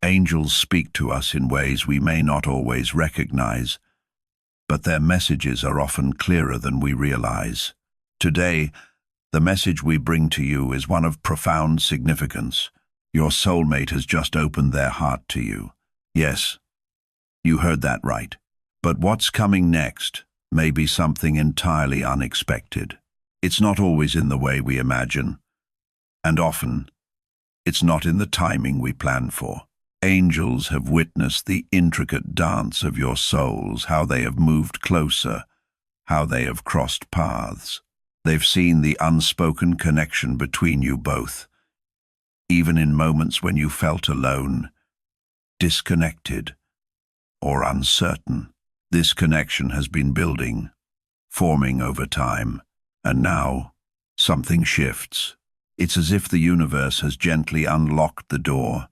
Angels speak to us in ways we may not always recognize, but their messages are often clearer than we realize. Today, the message we bring to you is one of profound significance. Your soulmate has just opened their heart to you. Yes, you heard that right. But what's coming next may be something entirely unexpected. It's not always in the way we imagine, and often, it's not in the timing we plan for. Angels have witnessed the intricate dance of your souls, how they have moved closer, how they have crossed paths. They've seen the unspoken connection between you both, even in moments when you felt alone, disconnected, or uncertain. This connection has been building, forming over time, and now something shifts. It's as if the universe has gently unlocked the door,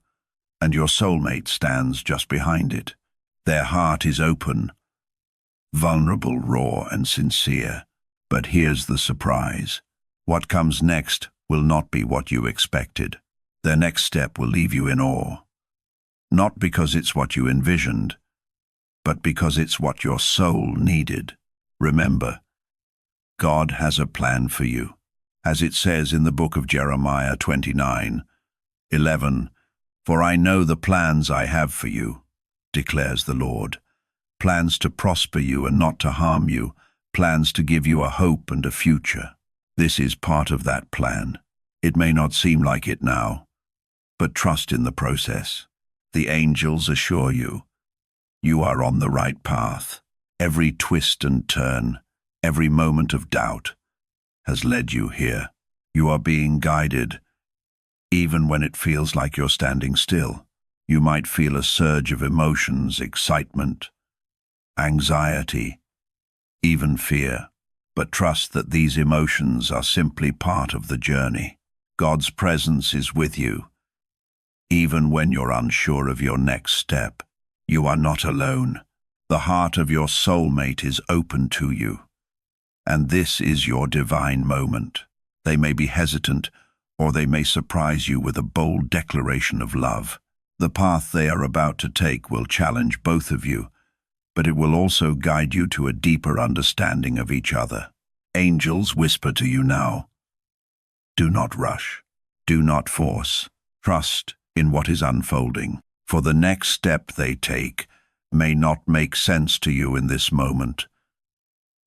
and your soulmate stands just behind it. Their heart is open, vulnerable, raw, and sincere. But here's the surprise. What comes next will not be what you expected. Their next step will leave you in awe. Not because it's what you envisioned, but because it's what your soul needed. Remember, God has a plan for you. As it says in the book of Jeremiah 29:11, "For I know the plans I have for you, declares the Lord, plans to prosper you and not to harm you, plans to give you a hope and a future." This is part of that plan. It may not seem like it now, but trust in the process. The angels assure you, you are on the right path. Every twist and turn, every moment of doubt has led you here. You are being guided, even when it feels like you're standing still. You might feel a surge of emotions, excitement, anxiety, even fear. But trust that these emotions are simply part of the journey. God's presence is with you, even when you're unsure of your next step. You are not alone. The heart of your soulmate is open to you, and this is your divine moment. They may be hesitant, or they may surprise you with a bold declaration of love. The path they are about to take will challenge both of you, but it will also guide you to a deeper understanding of each other. Angels whisper to you now, do not rush, do not force, trust in what is unfolding, for the next step they take may not make sense to you in this moment,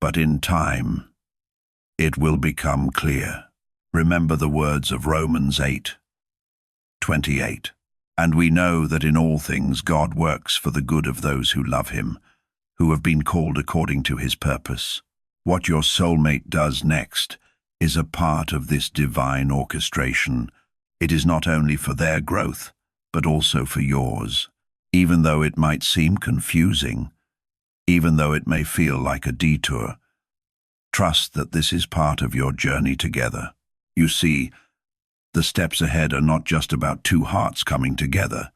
but in time, it will become clear. Remember the words of Romans 8:28. And we know that in all things God works for the good of those who love him, who have been called according to his purpose. What your soulmate does next is a part of this divine orchestration. It is not only for their growth, but also for yours. Even though it might seem confusing, even though it may feel like a detour, trust that this is part of your journey together. You see, the steps ahead are not just about two hearts coming together.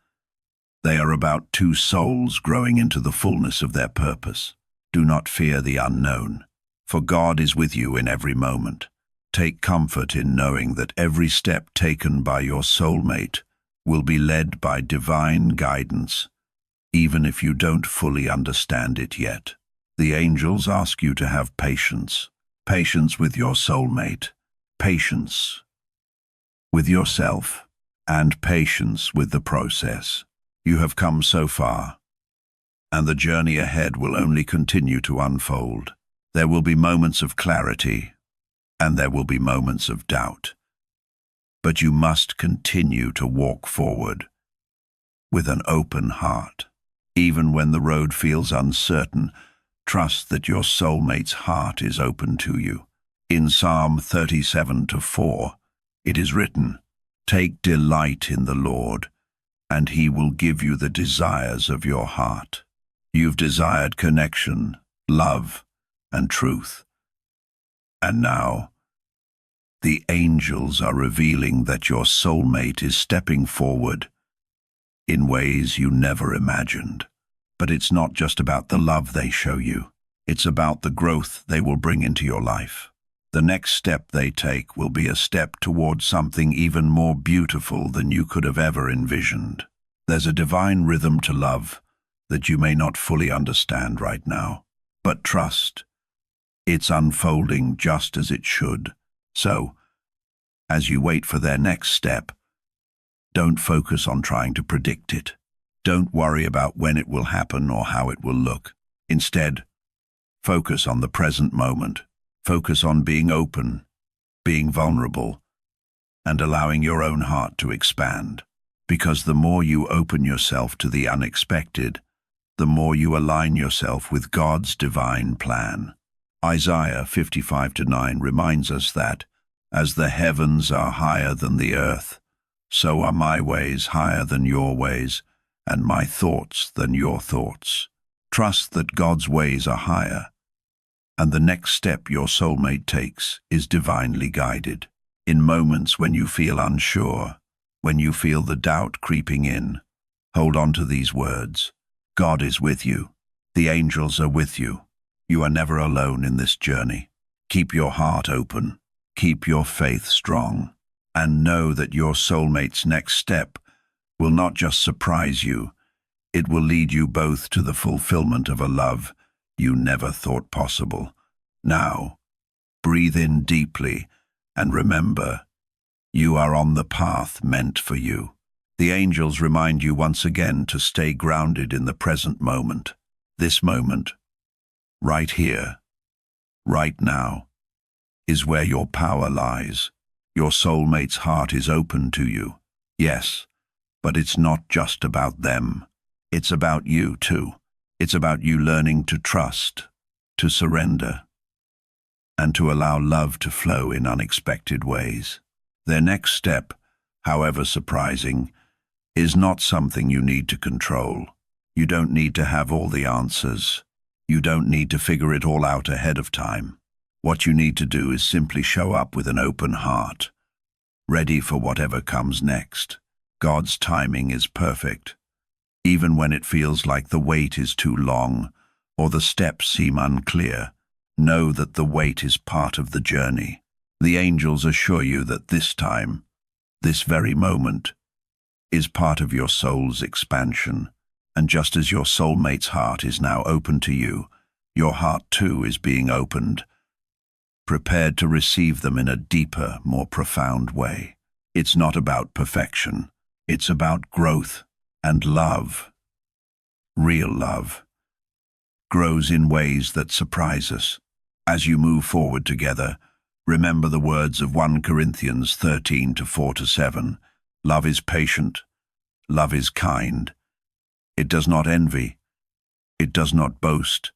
They are about two souls growing into the fullness of their purpose. Do not fear the unknown, for God is with you in every moment. Take comfort in knowing that every step taken by your soulmate will be led by divine guidance, even if you don't fully understand it yet. The angels ask you to have patience. Patience with your soulmate, patience with yourself, and patience with the process. You have come so far, and the journey ahead will only continue to unfold. There will be moments of clarity, and there will be moments of doubt. But you must continue to walk forward with an open heart. Even when the road feels uncertain, trust that your soulmate's heart is open to you. In Psalm 37:4, it is written, "Take delight in the Lord, and he will give you the desires of your heart." You've desired connection, love, and truth. And now, the angels are revealing that your soulmate is stepping forward in ways you never imagined. But it's not just about the love they show you. It's about the growth they will bring into your life. The next step they take will be a step towards something even more beautiful than you could have ever envisioned. There's a divine rhythm to love that you may not fully understand right now. But trust, it's unfolding just as it should. So, as you wait for their next step, don't focus on trying to predict it. Don't worry about when it will happen or how it will look. Instead, focus on the present moment. Focus on being open, being vulnerable, and allowing your own heart to expand. Because the more you open yourself to the unexpected, the more you align yourself with God's divine plan. Isaiah 55:9 reminds us that, as the heavens are higher than the earth, so are my ways higher than your ways, and my thoughts than your thoughts. Trust that God's ways are higher, and the next step your soulmate takes is divinely guided. In moments when you feel unsure, when you feel the doubt creeping in, hold on to these words. God is with you. The angels are with you. You are never alone in this journey. Keep your heart open. Keep your faith strong. And know that your soulmate's next step will not just surprise you, it will lead you both to the fulfillment of a love you never thought possible. Now, breathe in deeply and remember, you are on the path meant for you. The angels remind you once again to stay grounded in the present moment. This moment, right here, right now, is where your power lies. Your soulmate's heart is open to you. Yes, but it's not just about them. It's about you too. It's about you learning to trust, to surrender, and to allow love to flow in unexpected ways. Their next step, however surprising, is not something you need to control. You don't need to have all the answers. You don't need to figure it all out ahead of time. What you need to do is simply show up with an open heart, ready for whatever comes next. God's timing is perfect. Even when it feels like the wait is too long or the steps seem unclear, know that the wait is part of the journey. The angels assure you that this time, this very moment, is part of your soul's expansion. And just as your soulmate's heart is now open to you, your heart too is being opened, prepared to receive them in a deeper, more profound way. It's not about perfection. It's about growth and love. Real love grows in ways that surprise us. As you move forward together, remember the words of 1 Corinthians 13:4-7. Love is patient. Love is kind. It does not envy. It does not boast.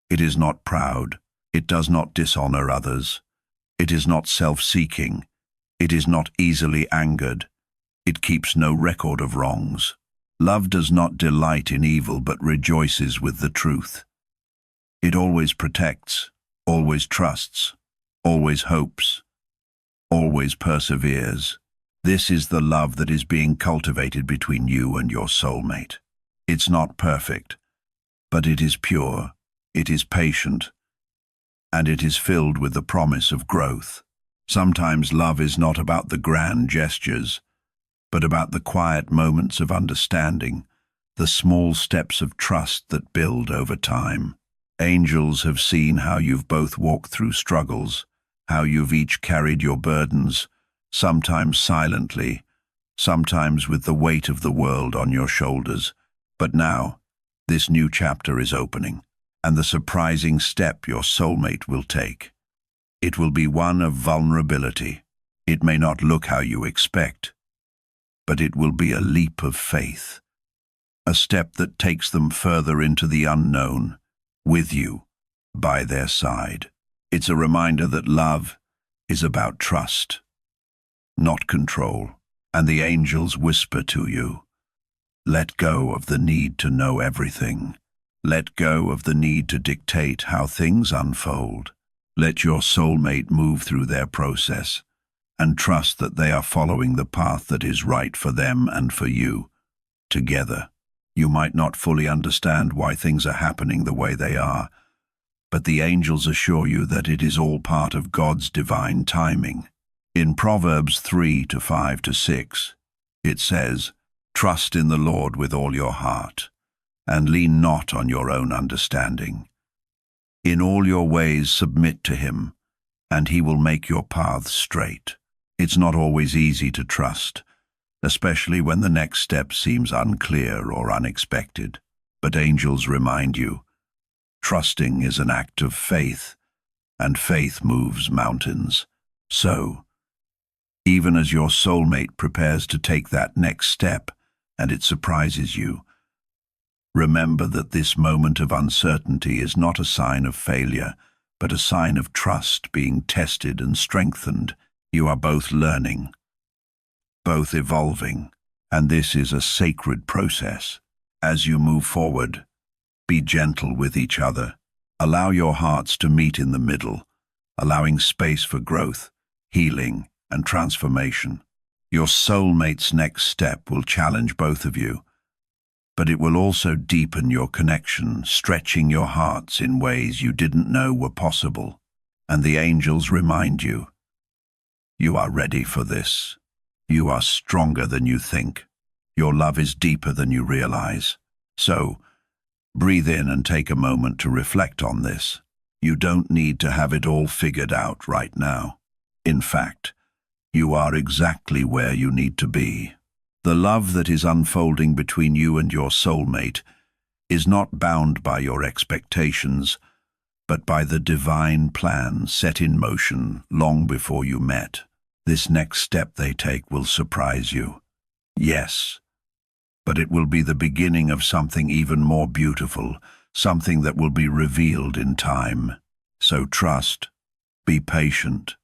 It is not proud. It does not dishonor others. It is not self-seeking. It is not easily angered. It keeps no record of wrongs. Love does not delight in evil but rejoices with the truth. It always protects, always trusts, always hopes, always perseveres. This is the love that is being cultivated between you and your soulmate. It's not perfect, but it is pure, it is patient, and it is filled with the promise of growth. Sometimes love is not about the grand gestures, but about the quiet moments of understanding, the small steps of trust that build over time. Angels have seen how you've both walked through struggles, how you've each carried your burdens, sometimes silently, sometimes with the weight of the world on your shoulders. But now, this new chapter is opening, and the surprising step your soulmate will take. It will be one of vulnerability. It may not look how you expect, but it will be a leap of faith, a step that takes them further into the unknown, with you, by their side. It's a reminder that love is about trust, not control, and the angels whisper to you, let go of the need to know everything. Let go of the need to dictate how things unfold. Let your soulmate move through their process and trust that they are following the path that is right for them and for you. Together, you might not fully understand why things are happening the way they are, but the angels assure you that it is all part of God's divine timing. In Proverbs 3:5-6, it says, Trust in the Lord with all your heart, and lean not on your own understanding. In all your ways submit to him, and he will make your paths straight. It's not always easy to trust, especially when the next step seems unclear or unexpected. But angels remind you, trusting is an act of faith, and faith moves mountains. So, even as your soulmate prepares to take that next step, and it surprises you, remember that this moment of uncertainty is not a sign of failure, but a sign of trust being tested and strengthened. You are both learning, both evolving, and this is a sacred process. As you move forward, be gentle with each other. Allow your hearts to meet in the middle, allowing space for growth, healing, and transformation. Your soulmate's next step will challenge both of you, but it will also deepen your connection, stretching your hearts in ways you didn't know were possible. And the angels remind you, you are ready for this. You are stronger than you think. Your love is deeper than you realize. So, breathe in and take a moment to reflect on this. You don't need to have it all figured out right now. In fact, you are exactly where you need to be. The love that is unfolding between you and your soulmate is not bound by your expectations, but by the divine plan set in motion long before you met. This next step they take will surprise you. Yes, but it will be the beginning of something even more beautiful, something that will be revealed in time. So trust, be patient,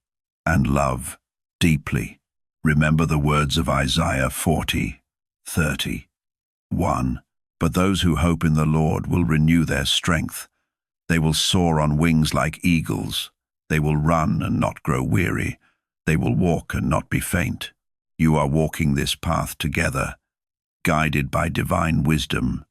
and love deeply. Remember the words of Isaiah 40:30. But those who hope in the Lord will renew their strength. They will soar on wings like eagles. They will run and not grow weary. They will walk and not be faint. You are walking this path together, guided by divine wisdom,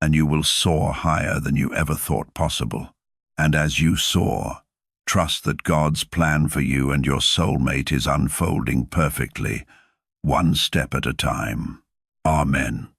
and you will soar higher than you ever thought possible. And as you soar, trust that God's plan for you and your soulmate is unfolding perfectly, one step at a time. Amen.